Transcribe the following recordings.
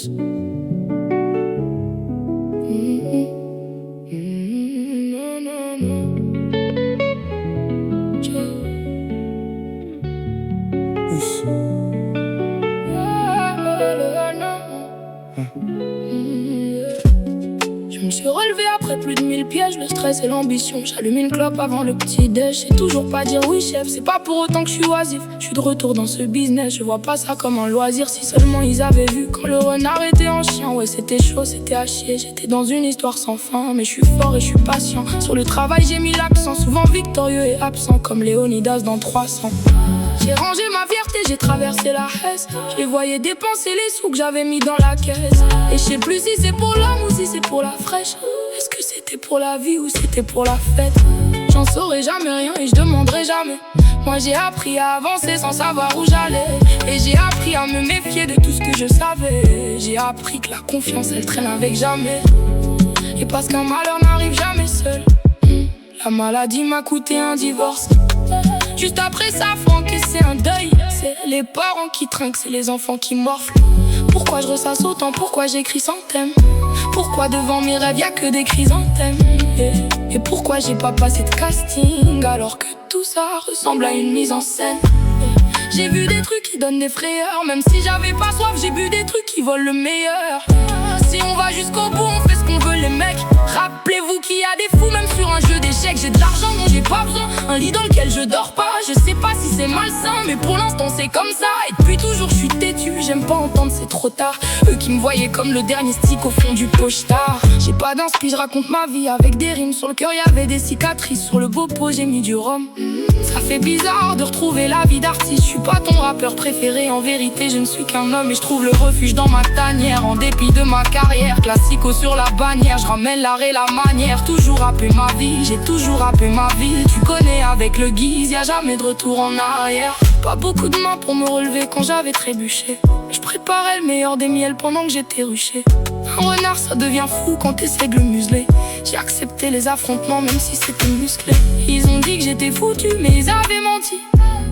douce. Je me suis relevé après plus de 1000 pièges, le stress et l'ambition. J'allume une clope avant le petit-déj. J'ai toujours pas dire oui chef, c'est pas pour autant que je suis oisif. Je suis de retour dans ce business, je vois pas ça comme un loisir. Si seulement ils avaient vu quand le renard était en chien. Ouais c'était chaud, c'était à chier, j'étais dans une histoire sans fin. Mais je suis fort et je suis patient. Sur le travail j'ai mis l'accent, souvent victorieux et absent, comme Léonidas dans 300. J'ai rangé ma fierté, j'ai traversé la Hesse. Je les voyais dépenser les sous que j'avais mis dans la caisse. Et je sais plus si c'est pour l'homme ou si c'est pour la fraîche. Est-ce que c'était pour la vie ou c'était pour la fête? J'en saurais jamais rien et je demanderai jamais. Moi j'ai appris à avancer sans savoir où j'allais. Et j'ai appris à me méfier de tout ce que je savais. J'ai appris que la confiance elle traîne avec jamais. Et parce qu'un malheur n'arrive jamais seul. La maladie m'a coûté un divorce. Juste après ça, faut encaisser un deuil. C'est les parents qui trinquent, c'est les enfants qui morflent. Pourquoi je ressasse autant, pourquoi j'écris sans thème? Pourquoi devant mes rêves y'a que des chrysanthèmes? Et pourquoi j'ai pas passé de casting alors que tout ça ressemble à une mise en scène? J'ai vu des trucs qui donnent des frayeurs. Même si j'avais pas soif, j'ai bu des trucs qui volent le meilleur. Si on va jusqu'au bout, on fait ce qu'on veut les mecs. Rappelez-vous qu'il y a des fous même sur un jeu d'échecs. J'ai de l'argent dont j'ai pas besoin, un lit dans lequel je dors pas. Je sais pas si c'est malsain, mais pour l'instant c'est comme ça. Et depuis toujours je suis têtu, j'aime pas entendre c'est trop tard. Eux qui me voyaient comme le dernier stick au fond du pochetard. J'ai pas d'inspi, je raconte ma vie avec des rimes. Sur le cœur y'avait des cicatrices, sur le beau pot j'ai mis du rhum. Ça fait bizarre de retrouver la vie d'artiste. Je suis pas ton rappeur préféré, en vérité je ne suis qu'un homme. Et je trouve le refuge dans ma tanière, en dépit de ma carrière. Classico sur la bannière, je ramène l'art et la manière. Toujours rappé ma vie, j'ai toujours rappé ma vie. Tu connais avec le guise, y'a jamais de retour en arrière. Pas beaucoup de mains pour me relever quand j'avais trébuché. Je préparais le meilleur des miels pendant que j'étais ruché. Un renard ça devient fou quand t'essaies de le museler. J'ai accepté les affrontements même si c'était musclé. Ils ont dit que j'étais foutu mais ils avaient menti.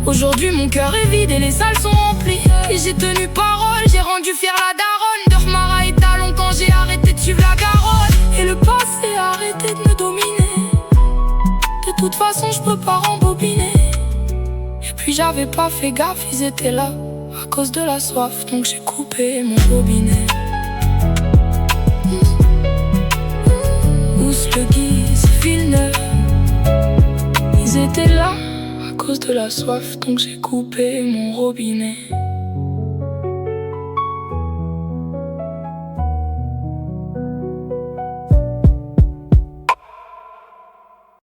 Aujourd'hui mon cœur est vide et les salles sont remplies. Et j'ai tenu parole, j'ai rendu fier la daronne. De Mara et Talon quand j'ai arrêté de suivre la Garonne. Et le passé a arrêté de me dominer. De toute façon je peux pas rembobiner. Et puis j'avais pas fait gaffe, ils étaient là à cause de la soif, donc j'ai coupé mon robinet. Ousse le Guise, Villeneuve, ils étaient là à cause de la soif, donc j'ai coupé mon robinet.